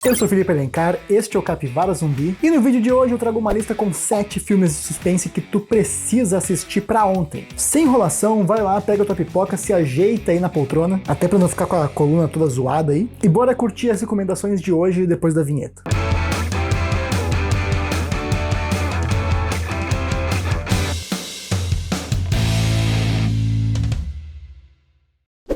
Eu sou Felipe Alencar, este é o Capivara Zumbi, e no vídeo de hoje eu trago uma lista com 7 filmes de suspense que tu precisa assistir pra ontem. Sem enrolação, vai lá, pega a tua pipoca, se ajeita aí na poltrona, até pra não ficar com a coluna toda zoada aí, e bora curtir as recomendações de hoje depois da vinheta.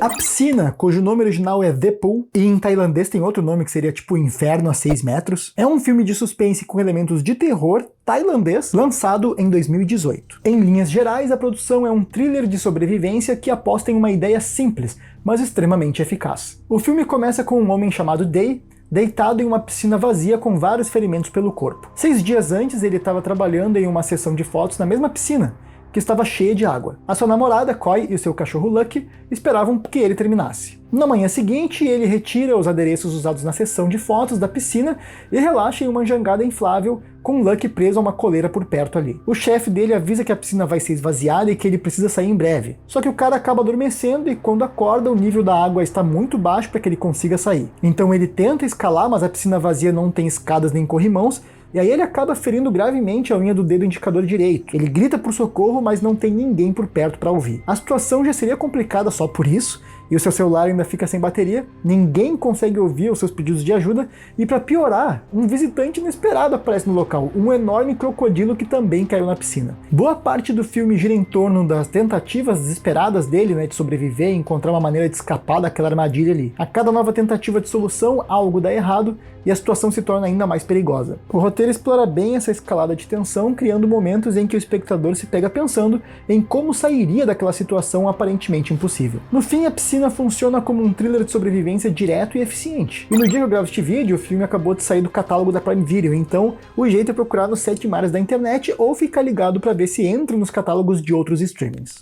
A Piscina, cujo nome original é The Pool, e em tailandês tem outro nome que seria tipo Inferno a 6 metros, é um filme de suspense com elementos de terror tailandês, lançado em 2018. Em linhas gerais, a produção é um thriller de sobrevivência que aposta em uma ideia simples, mas extremamente eficaz. O filme começa com um homem chamado Day, deitado em uma piscina vazia com vários ferimentos pelo corpo. 6 dias antes, ele estava trabalhando em uma sessão de fotos na mesma piscina, que estava cheia de água. A sua namorada, Koi, e o seu cachorro Lucky esperavam que ele terminasse. Na manhã seguinte, ele retira os adereços usados na sessão de fotos da piscina e relaxa em uma jangada inflável com Lucky preso a uma coleira por perto ali. O chefe dele avisa que a piscina vai ser esvaziada e que ele precisa sair em breve. Só que o cara acaba adormecendo e quando acorda o nível da água está muito baixo para que ele consiga sair. Então ele tenta escalar, mas a piscina vazia não tem escadas nem corrimãos, e aí ele acaba ferindo gravemente a unha do dedo indicador direito. Ele grita por socorro, mas não tem ninguém por perto para ouvir. A situação já seria complicada só por isso, e o seu celular ainda fica sem bateria, ninguém consegue ouvir os seus pedidos de ajuda, e para piorar, um visitante inesperado aparece no local, um enorme crocodilo que também caiu na piscina. Boa parte do filme gira em torno das tentativas desesperadas dele, de sobreviver e encontrar uma maneira de escapar daquela armadilha ali. A cada nova tentativa de solução, algo dá errado, e a situação se torna ainda mais perigosa. O roteiro explora bem essa escalada de tensão, criando momentos em que o espectador se pega pensando em como sairia daquela situação aparentemente impossível. No fim, a piscina funciona como um thriller de sobrevivência direto e eficiente. E no dia que eu gravo este vídeo, o filme acabou de sair do catálogo da Prime Video, então o jeito é procurar nos 7 mares da internet ou ficar ligado para ver se entra nos catálogos de outros streamings.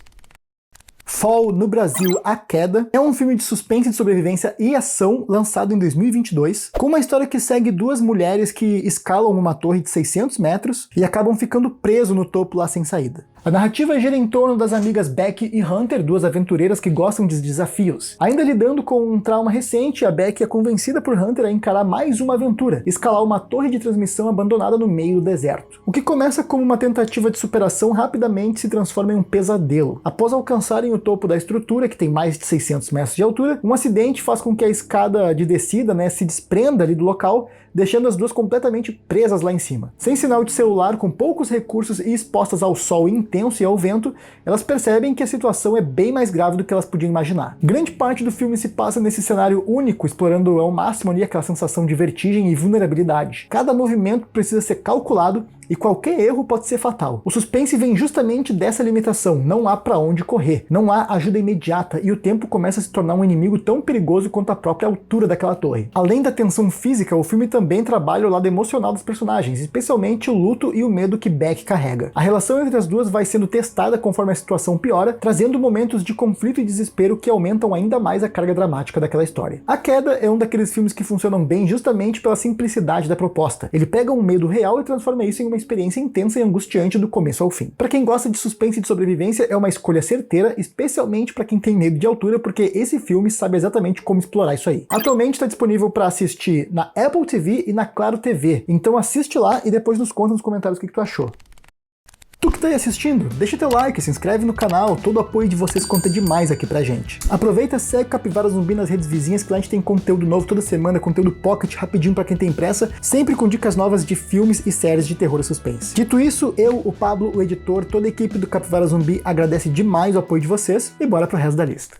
Fall, no Brasil, A Queda, é um filme de suspense de sobrevivência e ação lançado em 2022, com uma história que segue 2 mulheres que escalam uma torre de 600 metros e acabam ficando presos no topo lá sem saída. A narrativa gira em torno das amigas Becky e Hunter, 2 aventureiras que gostam de desafios. Ainda lidando com um trauma recente, a Becky é convencida por Hunter a encarar mais uma aventura, escalar uma torre de transmissão abandonada no meio do deserto. O que começa como uma tentativa de superação rapidamente se transforma em um pesadelo. Após alcançarem o topo da estrutura, que tem mais de 600 metros de altura, um acidente faz com que a escada de descida se desprenda ali do local, deixando as 2 completamente presas lá em cima. Sem sinal de celular, com poucos recursos e expostas ao sol intenso e ao vento, elas percebem que a situação é bem mais grave do que elas podiam imaginar. Grande parte do filme se passa nesse cenário único, explorando ao máximo ali aquela sensação de vertigem e vulnerabilidade. Cada movimento precisa ser calculado e qualquer erro pode ser fatal. O suspense vem justamente dessa limitação, não há pra onde correr, não há ajuda imediata e o tempo começa a se tornar um inimigo tão perigoso quanto a própria altura daquela torre. Além da tensão física, o filme também trabalha o lado emocional dos personagens, especialmente o luto e o medo que Beck carrega. A relação entre as duas vai sendo testada conforme a situação piora, trazendo momentos de conflito e desespero que aumentam ainda mais a carga dramática daquela história. A Queda é um daqueles filmes que funcionam bem justamente pela simplicidade da proposta. Ele pega um medo real e transforma isso em uma experiência intensa e angustiante do começo ao fim. Para quem gosta de suspense e de sobrevivência, é uma escolha certeira, especialmente para quem tem medo de altura, porque esse filme sabe exatamente como explorar isso aí. Atualmente está disponível para assistir na Apple TV e na Claro TV, então assiste lá e depois nos conta nos comentários o que tu achou. Tu que tá aí assistindo, deixa teu like, se inscreve no canal, todo o apoio de vocês conta demais aqui pra gente. Aproveita, segue Capivara Zumbi nas redes vizinhas, que lá a gente tem conteúdo novo toda semana, conteúdo pocket rapidinho pra quem tem pressa, sempre com dicas novas de filmes e séries de terror e suspense. Dito isso, eu, o Pablo, o editor, toda a equipe do Capivara Zumbi agradece demais o apoio de vocês e bora pro resto da lista.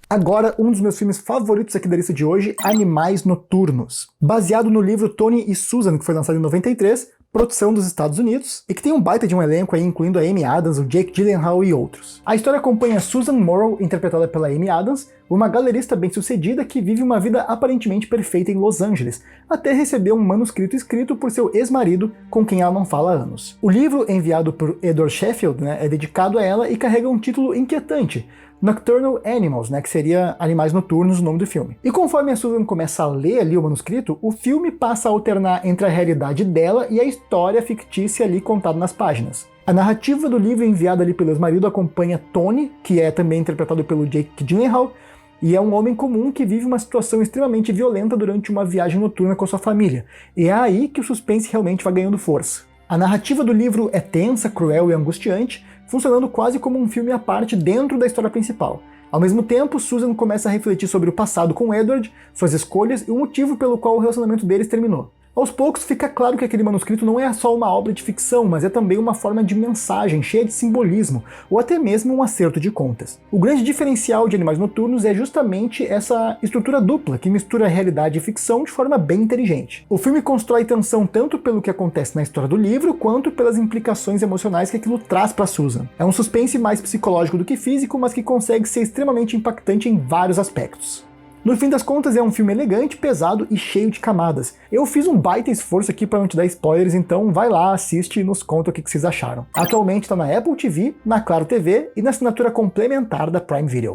Agora, um dos meus filmes favoritos aqui da lista de hoje, Animais Noturnos. Baseado no livro Tony e Susan, que foi lançado em 93, produção dos Estados Unidos, e que tem um baita de um elenco aí, incluindo a Amy Adams, o Jake Gyllenhaal e outros. A história acompanha Susan Morrow, interpretada pela Amy Adams, uma galerista bem-sucedida que vive uma vida aparentemente perfeita em Los Angeles, até receber um manuscrito escrito por seu ex-marido, com quem ela não fala há anos. O livro, enviado por Edward Sheffield, é dedicado a ela e carrega um título inquietante, Nocturnal Animals, que seria Animais Noturnos, o nome do filme. E conforme a Susan começa a ler ali o manuscrito, o filme passa a alternar entre a realidade dela e a história fictícia ali contada nas páginas. A narrativa do livro enviada ali pelo ex-marido acompanha Tony, que é também interpretado pelo Jake Gyllenhaal, e é um homem comum que vive uma situação extremamente violenta durante uma viagem noturna com a sua família, e é aí que o suspense realmente vai ganhando força. A narrativa do livro é tensa, cruel e angustiante, funcionando quase como um filme à parte dentro da história principal. Ao mesmo tempo, Susan começa a refletir sobre o passado com Edward, suas escolhas e o motivo pelo qual o relacionamento deles terminou. Aos poucos fica claro que aquele manuscrito não é só uma obra de ficção, mas é também uma forma de mensagem, cheia de simbolismo, ou até mesmo um acerto de contas. O grande diferencial de Animais Noturnos é justamente essa estrutura dupla, que mistura realidade e ficção de forma bem inteligente. O filme constrói tensão tanto pelo que acontece na história do livro, quanto pelas implicações emocionais que aquilo traz para Susan. É um suspense mais psicológico do que físico, mas que consegue ser extremamente impactante em vários aspectos. No fim das contas, é um filme elegante, pesado e cheio de camadas. Eu fiz um baita esforço aqui para não te dar spoilers, então vai lá, assiste e nos conta o que vocês acharam. Atualmente está na Apple TV, na Claro TV e na assinatura complementar da Prime Video.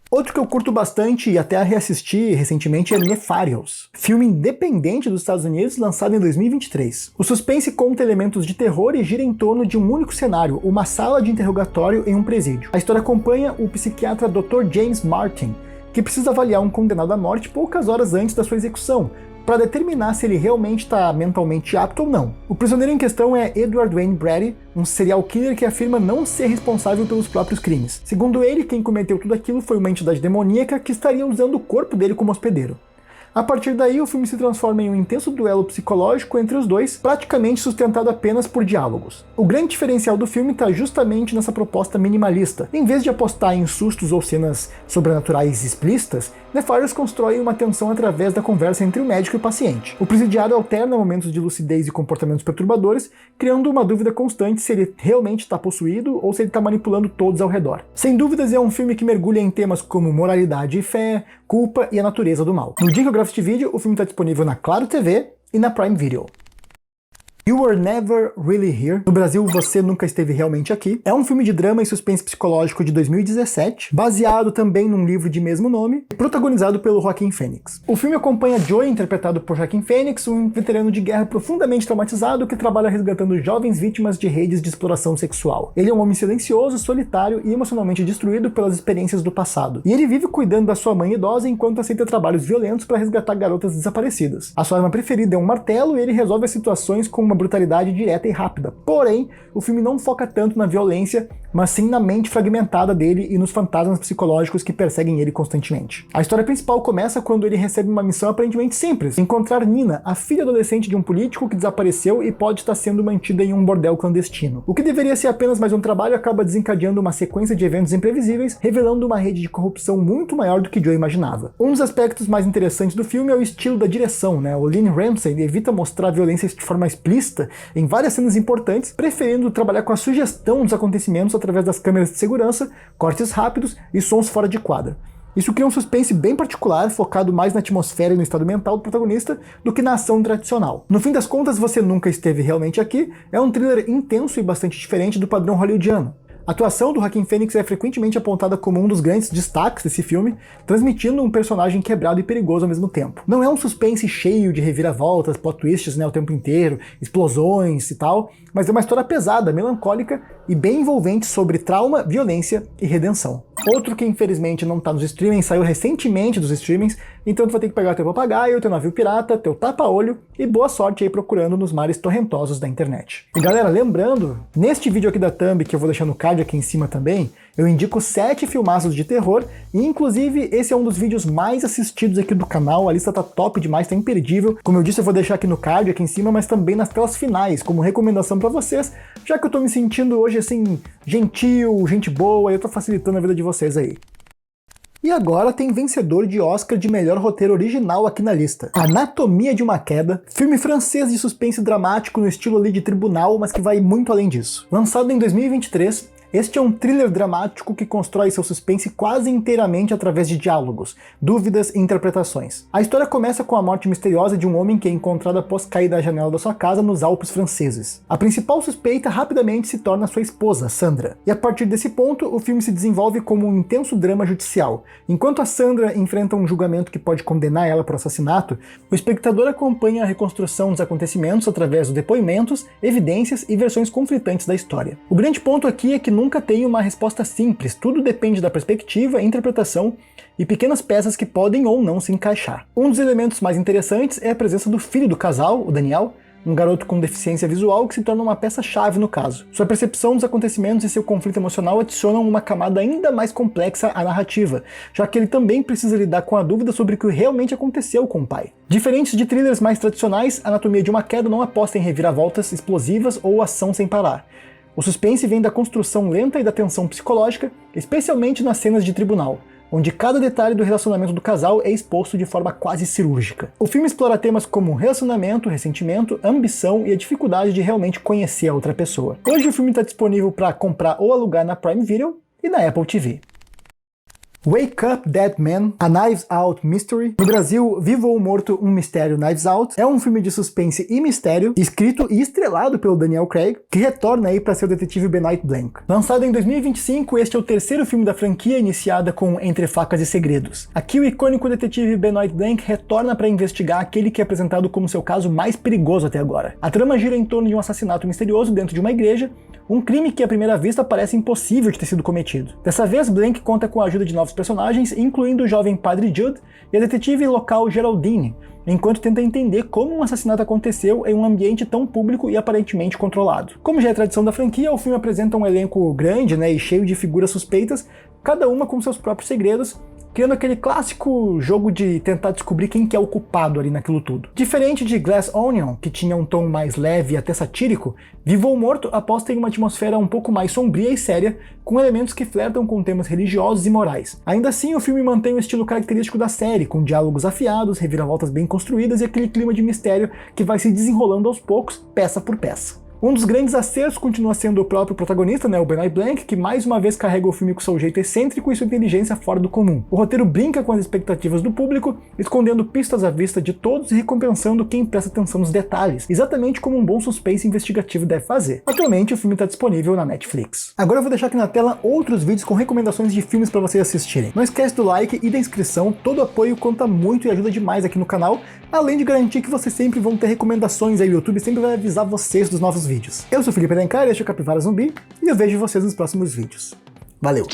Outro que eu curto bastante e até reassisti recentemente é Nefarious, filme independente dos Estados Unidos lançado em 2023. O suspense conta elementos de terror e gira em torno de um único cenário, uma sala de interrogatório em um presídio. A história acompanha o psiquiatra Dr. James Martin, que precisa avaliar um condenado à morte poucas horas antes da sua execução, para determinar se ele realmente está mentalmente apto ou não. O prisioneiro em questão é Edward Wayne Brady, um serial killer que afirma não ser responsável pelos próprios crimes. Segundo ele, quem cometeu tudo aquilo foi uma entidade demoníaca que estaria usando o corpo dele como hospedeiro. A partir daí, o filme se transforma em um intenso duelo psicológico entre os dois, praticamente sustentado apenas por diálogos. O grande diferencial do filme está justamente nessa proposta minimalista. Em vez de apostar em sustos ou cenas sobrenaturais explícitas, Nefarious constrói uma tensão através da conversa entre o médico e o paciente. O presidiário alterna momentos de lucidez e comportamentos perturbadores, criando uma dúvida constante se ele realmente está possuído ou se ele está manipulando todos ao redor. Sem dúvidas, é um filme que mergulha em temas como moralidade e fé, culpa e a natureza do mal. No dia que eu gravo este vídeo, o filme está disponível na Claro TV e na Prime Video. You Were Never Really Here, no Brasil Você Nunca Esteve Realmente Aqui, é um filme de drama e suspense psicológico de 2017, baseado também num livro de mesmo nome, protagonizado pelo Joaquin Phoenix. O filme acompanha Joey, interpretado por Joaquin Phoenix, um veterano de guerra profundamente traumatizado que trabalha resgatando jovens vítimas de redes de exploração sexual. Ele é um homem silencioso, solitário e emocionalmente destruído pelas experiências do passado. E ele vive cuidando da sua mãe idosa enquanto aceita trabalhos violentos para resgatar garotas desaparecidas. A sua arma preferida é um martelo e ele resolve as situações com uma brutalidade direta e rápida. Porém, o filme não foca tanto na violência, mas sim na mente fragmentada dele e nos fantasmas psicológicos que perseguem ele constantemente. A história principal começa quando ele recebe uma missão aparentemente simples: encontrar Nina, a filha adolescente de um político que desapareceu e pode estar sendo mantida em um bordel clandestino. O que deveria ser apenas mais um trabalho acaba desencadeando uma sequência de eventos imprevisíveis, revelando uma rede de corrupção muito maior do que Joe imaginava. Um dos aspectos mais interessantes do filme é o estilo da direção, né? O Lynn Ramsay evita mostrar violência de forma explícita em várias cenas importantes, preferindo trabalhar com a sugestão dos acontecimentos através das câmeras de segurança, cortes rápidos e sons fora de quadro. Isso cria um suspense bem particular, focado mais na atmosfera e no estado mental do protagonista do que na ação tradicional. No fim das contas, Você Nunca Esteve Realmente Aqui é um thriller intenso e bastante diferente do padrão hollywoodiano. A atuação do Joaquin Phoenix é frequentemente apontada como um dos grandes destaques desse filme, transmitindo um personagem quebrado e perigoso ao mesmo tempo. Não é um suspense cheio de reviravoltas, plot twists, né, o tempo inteiro, explosões e tal, mas é uma história pesada, melancólica e bem envolvente sobre trauma, violência e redenção. Outro que infelizmente não tá nos streamings, saiu recentemente dos streamings, então tu vai ter que pegar teu papagaio, teu navio pirata, teu tapa-olho e boa sorte aí procurando nos mares torrentosos da internet. E galera, lembrando, neste vídeo aqui da thumb, que eu vou deixar no card aqui em cima também, eu indico 7 filmaços de terror, e inclusive esse é um dos vídeos mais assistidos aqui do canal, a lista tá top demais, tá imperdível. Como eu disse, eu vou deixar aqui no card, aqui em cima, mas também nas telas finais, como recomendação pra vocês, já que eu tô me sentindo hoje assim, gentil, gente boa, e eu tô facilitando a vida de vocês aí. E agora tem vencedor de Oscar de melhor roteiro original aqui na lista. Anatomia de uma Queda, filme francês de suspense dramático no estilo ali de tribunal, mas que vai muito além disso. Lançado em 2023, este é um thriller dramático que constrói seu suspense quase inteiramente através de diálogos, dúvidas e interpretações. A história começa com a morte misteriosa de um homem que é encontrado após cair da janela da sua casa nos Alpes franceses. A principal suspeita rapidamente se torna sua esposa, Sandra. E a partir desse ponto, o filme se desenvolve como um intenso drama judicial. Enquanto a Sandra enfrenta um julgamento que pode condenar ela por assassinato, o espectador acompanha a reconstrução dos acontecimentos através de depoimentos, evidências e versões conflitantes da história. O grande ponto aqui é que nunca tem uma resposta simples, tudo depende da perspectiva, interpretação e pequenas peças que podem ou não se encaixar. Um dos elementos mais interessantes é a presença do filho do casal, o Daniel, um garoto com deficiência visual que se torna uma peça-chave no caso. Sua percepção dos acontecimentos e seu conflito emocional adicionam uma camada ainda mais complexa à narrativa, já que ele também precisa lidar com a dúvida sobre o que realmente aconteceu com o pai. Diferente de thrillers mais tradicionais, Anatomia de uma Queda não aposta em reviravoltas explosivas ou ação sem parar. O suspense vem da construção lenta e da tensão psicológica, especialmente nas cenas de tribunal, onde cada detalhe do relacionamento do casal é exposto de forma quase cirúrgica. O filme explora temas como relacionamento, ressentimento, ambição e a dificuldade de realmente conhecer a outra pessoa. Hoje o filme está disponível para comprar ou alugar na Prime Video e na Apple TV. Wake Up Dead Man, A Knives Out Mystery. No Brasil, Vivo ou Morto, um Mistério Knives Out. É um filme de suspense e mistério, escrito e estrelado pelo Daniel Craig, que retorna aí para ser o detetive Benoit Blanc. Lançado em 2025, este é o terceiro filme da franquia iniciada com Entre Facas e Segredos. Aqui o icônico detetive Benoit Blanc retorna para investigar aquele que é apresentado como seu caso mais perigoso até agora. A trama gira em torno de um assassinato misterioso dentro de uma igreja, um crime que à primeira vista parece impossível de ter sido cometido. Dessa vez, Blanc conta com a ajuda de novos personagens, incluindo o jovem Padre Jude e a detetive local Geraldine, enquanto tenta entender como um assassinato aconteceu em um ambiente tão público e aparentemente controlado. Como já é tradição da franquia, o filme apresenta um elenco grande, e cheio de figuras suspeitas, cada uma com seus próprios segredos, criando aquele clássico jogo de tentar descobrir quem que é o culpado ali naquilo tudo. Diferente de Glass Onion, que tinha um tom mais leve e até satírico, Vivo ou Morto aposta em uma atmosfera um pouco mais sombria e séria, com elementos que flertam com temas religiosos e morais. Ainda assim, o filme mantém o estilo característico da série, com diálogos afiados, reviravoltas bem construídas e aquele clima de mistério que vai se desenrolando aos poucos, peça por peça. Um dos grandes acertos continua sendo o próprio protagonista, o Benoit Blanc, que mais uma vez carrega o filme com seu jeito excêntrico e sua inteligência fora do comum. O roteiro brinca com as expectativas do público, escondendo pistas à vista de todos e recompensando quem presta atenção nos detalhes, exatamente como um bom suspense investigativo deve fazer. Atualmente o filme está disponível na Netflix. Agora eu vou deixar aqui na tela outros vídeos com recomendações de filmes para vocês assistirem. Não esquece do like e da inscrição, todo apoio conta muito e ajuda demais aqui no canal, além de garantir que vocês sempre vão ter recomendações aí, o YouTube sempre vai avisar vocês dos novos vídeos. Eu sou o Felipe Alencar, este é o Capivara Zumbi, e eu vejo vocês nos próximos vídeos. Valeu!